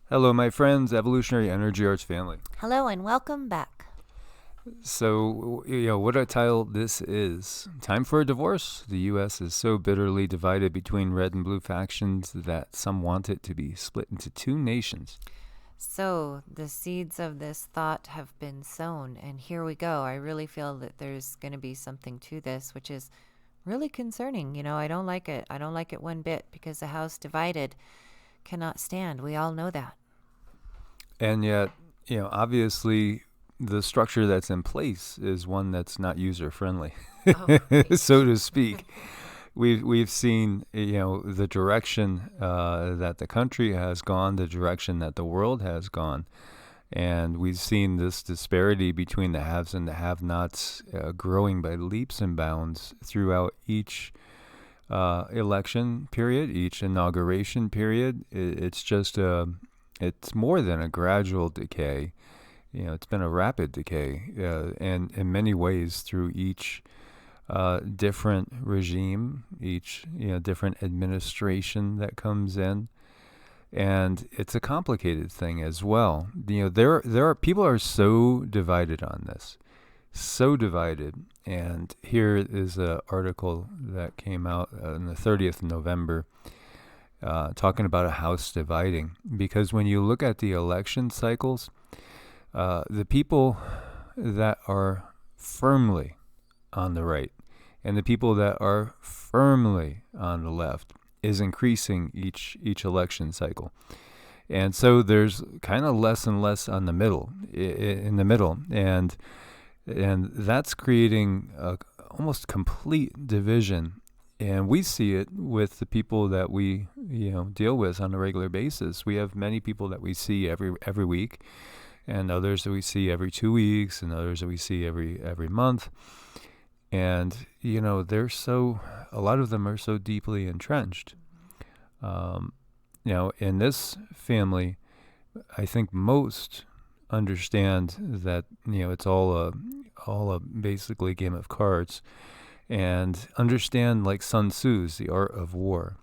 Hello, my friends, Evolutionary Energy Arts family. Hello and welcome back. So, what a title this is. Time for a divorce. The U.S. is so bitterly divided between red and blue factions that some want it to be split into two nations. So, the seeds of this thought have been sown, and here we go. I really feel that there's going to be something to this, which is really concerning. I don't like it. I don't like it one bit because a house divided cannot stand. We all know that. And yet, obviously, the structure that's in place is one that's not user friendly, Right. so to speak. We've seen the direction that the country has gone, the direction that the world has gone, and we've seen this disparity between the haves and the have-nots growing by leaps and bounds throughout each election period, each inauguration period. It's just it's more than a gradual decay. It's been a rapid decay, and in many ways through each different regime, each different administration that comes in, and it's a complicated thing as well. There are people are so divided on this, so divided. And here is an article that came out on the 30th of November, talking about a house dividing. Because when you look at the election cycles, the people that are firmly on the right and the people that are firmly on the left is increasing each election cycle. And so there's kind of less and less on the middle, in the middle, and that's creating a almost complete division. And we see it with the people that we deal with on a regular basis. We have many people that we see every week, and others that we see every 2 weeks, and others that we see every month. And a lot of them are so deeply entrenched. In this family, I think most understand that it's all a basically game of cards, and understand, like Sun Tzu's The Art of War,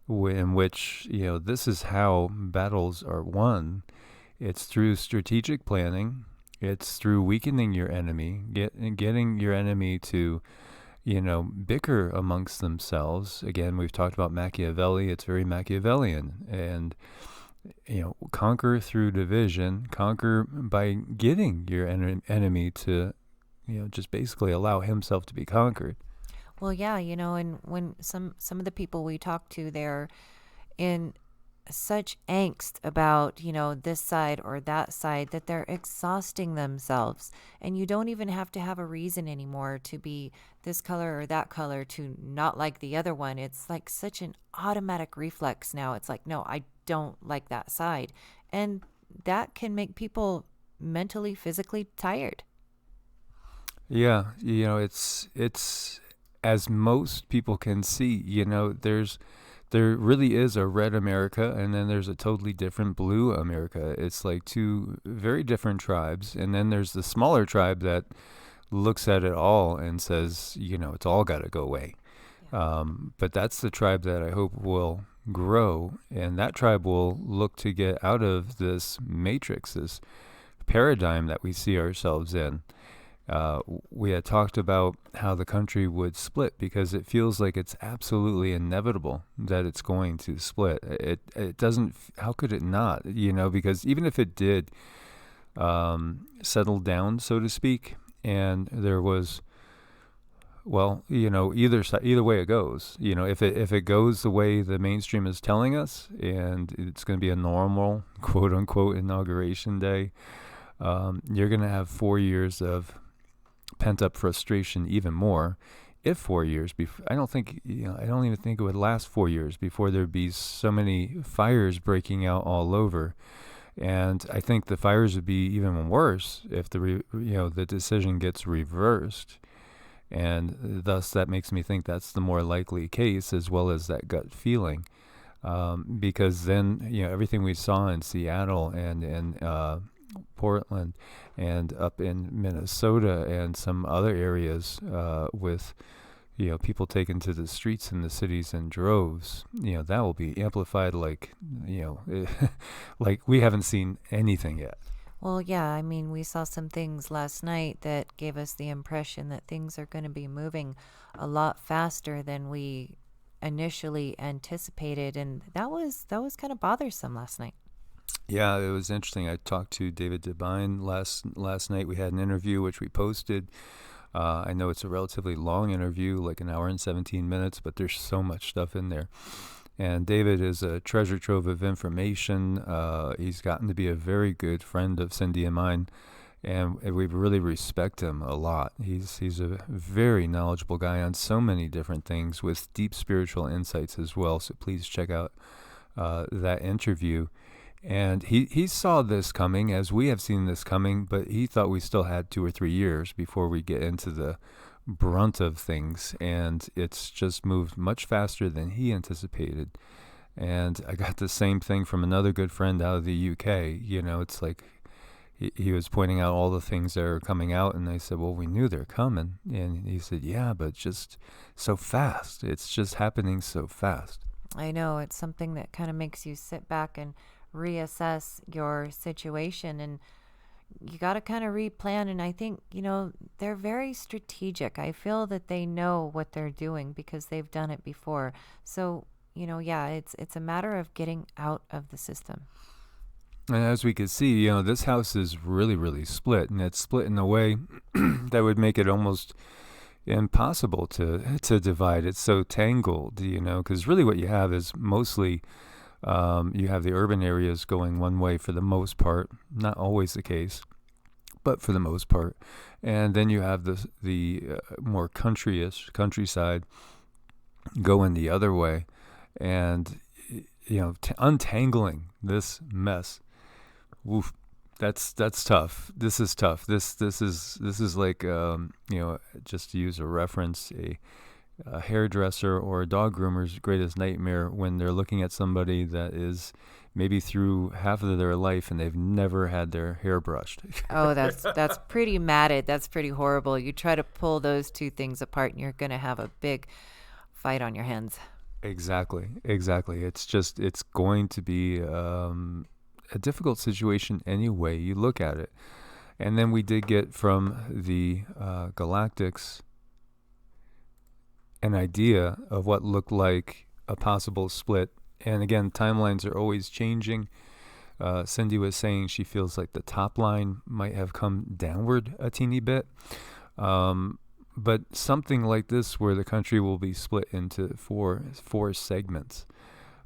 in which this is how battles are won. It's through strategic planning. It's through weakening your enemy, getting your enemy to bicker amongst themselves. Again, we've talked about Machiavelli. It's very Machiavellian. And conquer through division, conquer by getting your enemy to just basically allow himself to be conquered. Well, yeah, and when some of the people we talk to, they're in such angst about, this side or that side, that they're exhausting themselves. And you don't even have to have a reason anymore to be this color or that color to not like the other one. It's like such an automatic reflex now. It's like, no, I don't like that side. And that can make people mentally, physically tired. Yeah, it's as most people can see, there really is a red America, and then there's a totally different blue America. It's like two very different tribes, and then there's the smaller tribe that looks at it all and says, it's all got to go away. Yeah. But that's the tribe that I hope will grow, and that tribe will look to get out of this matrix, this paradigm that we see ourselves in. We had talked about how the country would split because it feels like it's absolutely inevitable that it's going to split. It doesn't. How could it not? Because even if it did settle down, so to speak, and there was, well, either way it goes. If it goes the way the mainstream is telling us, and it's going to be a normal quote unquote inauguration day, you're going to have 4 years of pent-up frustration, even more. If 4 years before, I don't even think it would last 4 years before there'd be so many fires breaking out all over. And I think the fires would be even worse if the decision gets reversed. And thus that makes me think that's the more likely case, as well as that gut feeling. Because then, everything we saw in Seattle and in Portland and up in Minnesota and some other areas with people taken to the streets in the cities in droves, that will be amplified like, like we haven't seen anything yet. Well, yeah, I mean, we saw some things last night that gave us the impression that things are going to be moving a lot faster than we initially anticipated, and that was kind of bothersome last night. Yeah, it was interesting. I talked to David Devine last night. We had an interview which we posted. I know it's a relatively long interview, like an hour and 17 minutes, but there's so much stuff in there. And David is a treasure trove of information. He's gotten to be a very good friend of Cindy and mine, and we really respect him a lot. He's a very knowledgeable guy on so many different things with deep spiritual insights as well. So please check out that interview. And he saw this coming, as we have seen this coming, but he thought we still had 2 or 3 years before we get into the brunt of things. And it's just moved much faster than he anticipated. And I got the same thing from another good friend out of the UK. It's like he was pointing out all the things that are coming out. And I said, well, we knew they're coming. And he said, yeah, but just so fast. It's just happening so fast. I know it's something that kind of makes you sit back and reassess your situation, and you got to kind of replan. And I think, they're very strategic. I feel that they know what they're doing because they've done it before. So, yeah, it's a matter of getting out of the system. And as we could see, this house is really, really split, and it's split in a way that would make it almost impossible to divide. It's so tangled, because really what you have is mostly you have the urban areas going one way for the most part, not always the case, but for the most part. And then you have the more countryside going the other way. And, untangling this mess, woof, that's tough. This is tough. This is like, just to use a reference, a hairdresser or a dog groomer's greatest nightmare when they're looking at somebody that is maybe through half of their life and they've never had their hair brushed. Oh, that's pretty matted. That's pretty horrible. You try to pull those two things apart and you're going to have a big fight on your hands. Exactly. It's going to be a difficult situation any way you look at it. And then we did get from the Galactics an idea of what looked like a possible split. And again, timelines are always changing. Cindy was saying she feels like the top line might have come downward a teeny bit. But something like this where the country will be split into four segments.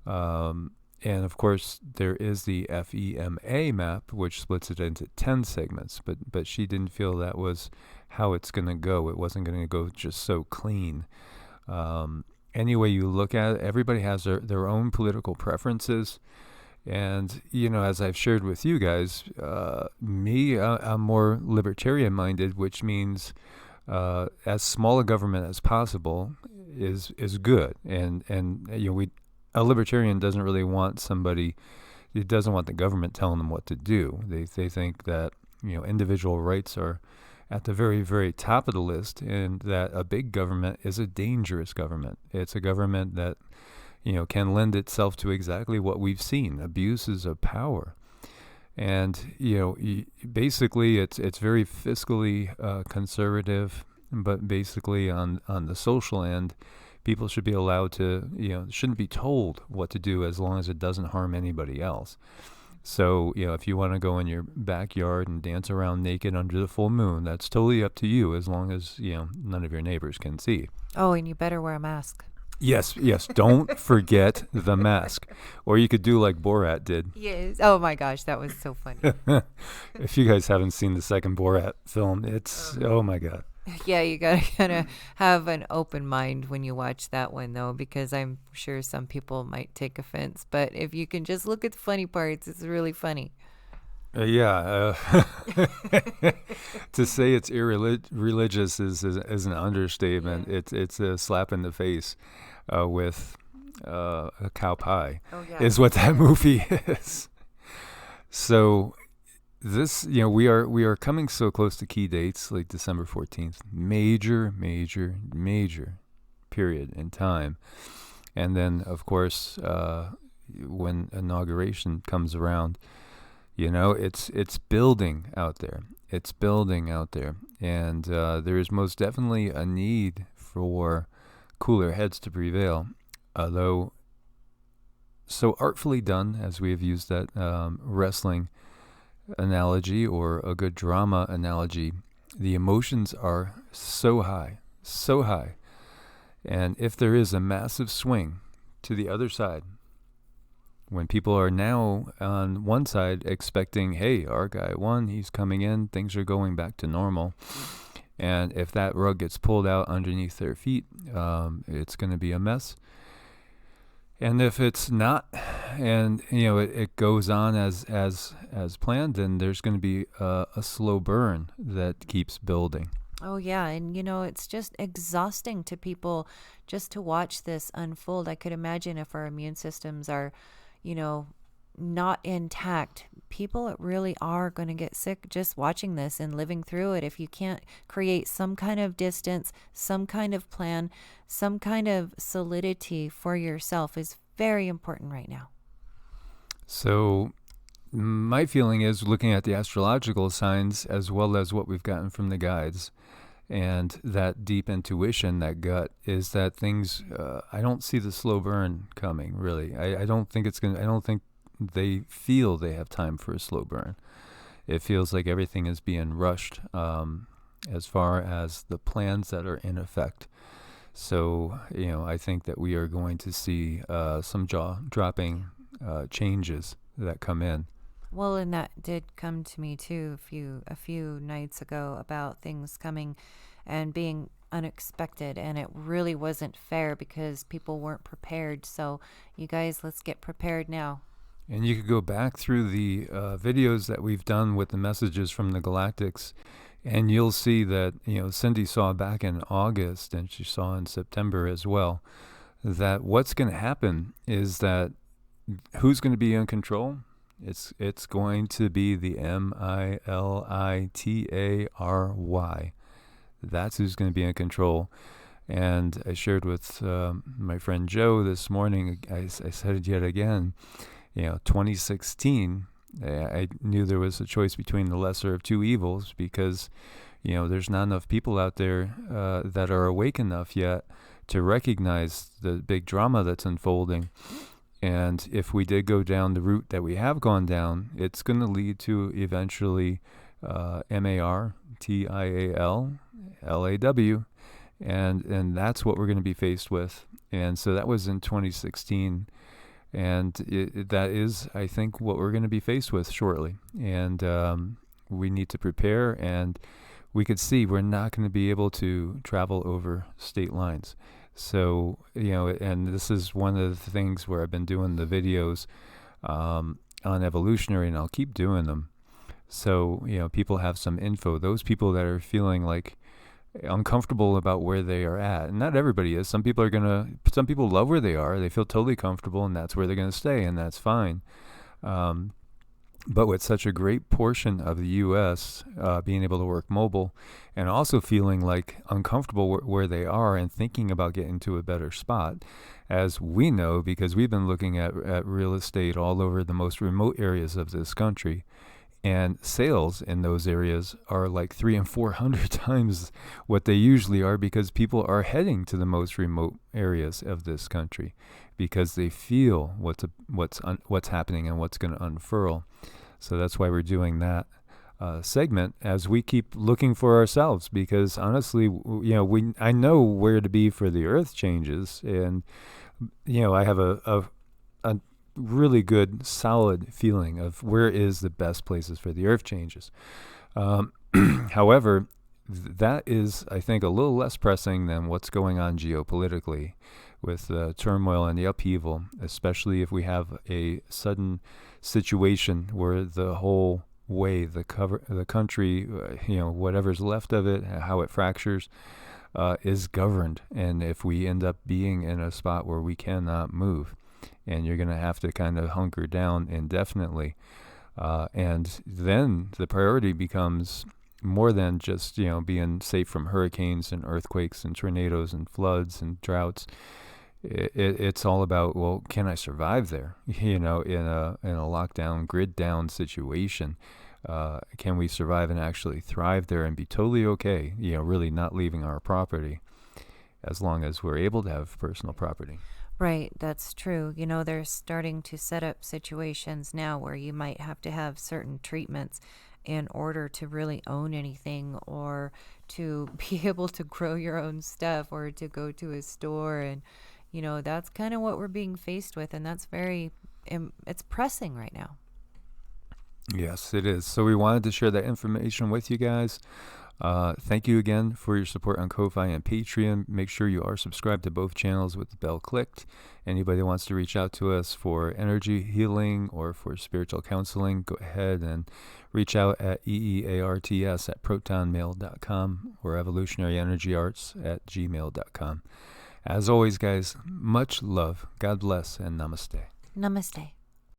And of course, there is the FEMA map, which splits it into 10 segments. But she didn't feel that was how it's going to go. It wasn't going to go just so clean. Any way you look at it, everybody has their own political preferences. And, as I've shared with you guys, I'm more libertarian-minded, which means as small a government as possible is good. And a libertarian doesn't really want somebody, it doesn't want the government telling them what to do. They think that, individual rights are at the very, very top of the list, and that a big government is a dangerous government. It's a government that, can lend itself to exactly what we've seen, abuses of power. And, basically it's very fiscally conservative, but basically on the social end, people should be allowed to, shouldn't be told what to do as long as it doesn't harm anybody else. So, if you want to go in your backyard and dance around naked under the full moon, that's totally up to you, as long as, none of your neighbors can see. Oh, and you better wear a mask. Yes. Don't forget the mask. Or you could do like Borat did. Yes. Oh my gosh, that was so funny. If you guys haven't seen the second Borat film, it's, oh my God. Yeah, you gotta kind of have an open mind when you watch that one, though, because I'm sure some people might take offense. But if you can just look at the funny parts, it's really funny. To say it's irreligious is an understatement. Yeah. It's a slap in the face with a cow pie. Oh, yeah. Is what that movie is. So this, we are coming so close to key dates like December 14th. Major period in time. And then, of course, when inauguration comes around, it's building out there. It's building out there. And there is most definitely a need for cooler heads to prevail, although so artfully done, as we have used that wrestling analogy or a good drama analogy. The emotions are so high, so high. And if there is a massive swing to the other side, when people are now on one side expecting, hey, our guy won, he's coming in, things are going back to normal. And if that rug gets pulled out underneath their feet, it's going to be a mess. And if it's not, and it goes on as planned, then there's going to be a slow burn that keeps building. Oh, yeah. And, it's just exhausting to people just to watch this unfold. I could imagine if our immune systems are, not intact, people really are going to get sick just watching this and living through it. If you can't create some kind of distance, some kind of plan, some kind of solidity for yourself is very important right now. So my feeling is, looking at the astrological signs as well as what we've gotten from the guides and that deep intuition, that gut, is that things, I don't see the slow burn coming, really. I don't think they feel they have time for a slow burn. It feels like everything is being rushed as far as the plans that are in effect. So, I think that we are going to see some jaw-dropping changes that come in. Well, and that did come to me too a few nights ago about things coming and being unexpected, and it really wasn't fair because people weren't prepared. So, you guys, let's get prepared now. And you could go back through the videos that we've done with the messages from the Galactics, and you'll see that, Cindy saw back in August, and she saw in September as well, that what's going to happen is that who's going to be in control? It's going to be the MILITARY. That's who's going to be in control. And I shared with my friend Joe this morning, I said it yet again, 2016, I knew there was a choice between the lesser of two evils because, there's not enough people out there that are awake enough yet to recognize the big drama that's unfolding. And if we did go down the route that we have gone down, it's going to lead to eventually MARTIALLAW, and that's what we're going to be faced with. And so that was in 2016, and that is, I think, what we're going to be faced with shortly. And we need to prepare, and we could see we're not going to be able to travel over state lines. So, and this is one of the things where I've been doing the videos on Evolutionary, and I'll keep doing them. So, people have some info. Those people that are feeling like uncomfortable about where they are at, and not everybody is. Some people love where they are. They feel totally comfortable, and that's where they're going to stay, and that's fine. But with such a great portion of the U.S. Being able to work mobile and also feeling like uncomfortable where they are and thinking about getting to a better spot, as we know because we've been looking at real estate all over the most remote areas of this country, and sales in those areas are like 300 and 400 times what they usually are because people are heading to the most remote areas of this country because they feel what's happening and what's going to unfurl. So that's why we're doing that segment as we keep looking for ourselves, because honestly, I know where to be for the earth changes, and I have a really good solid feeling of where is the best places for the earth changes. However, that is, I think, a little less pressing than what's going on geopolitically with the turmoil and the upheaval, especially if we have a sudden situation where the whole way the country, whatever's left of it, how it fractures, is governed. And if we end up being in a spot where we cannot move, and you're going to have to kind of hunker down indefinitely, and then the priority becomes more than just, being safe from hurricanes and earthquakes and tornadoes and floods and droughts. It's all about, well, can I survive there? In a lockdown, grid down situation. Can we survive and actually thrive there and be totally okay? Really not leaving our property, as long as we're able to have personal property. Right, that's true. They're starting to set up situations now where you might have to have certain treatments in order to really own anything, or to be able to grow your own stuff, or to go to a store. And, that's kind of what we're being faced with. And that's it's pressing right now. Yes, it is. So we wanted to share that information with you guys. Thank you again for your support on Ko-Fi and Patreon. Make sure you are subscribed to both channels with the bell clicked. Anybody that wants to reach out to us for energy healing or for spiritual counseling, go ahead and reach out at EEARTS at protonmail.com or evolutionaryenergyarts at gmail.com. As always, guys, much love. God bless and namaste. Namaste.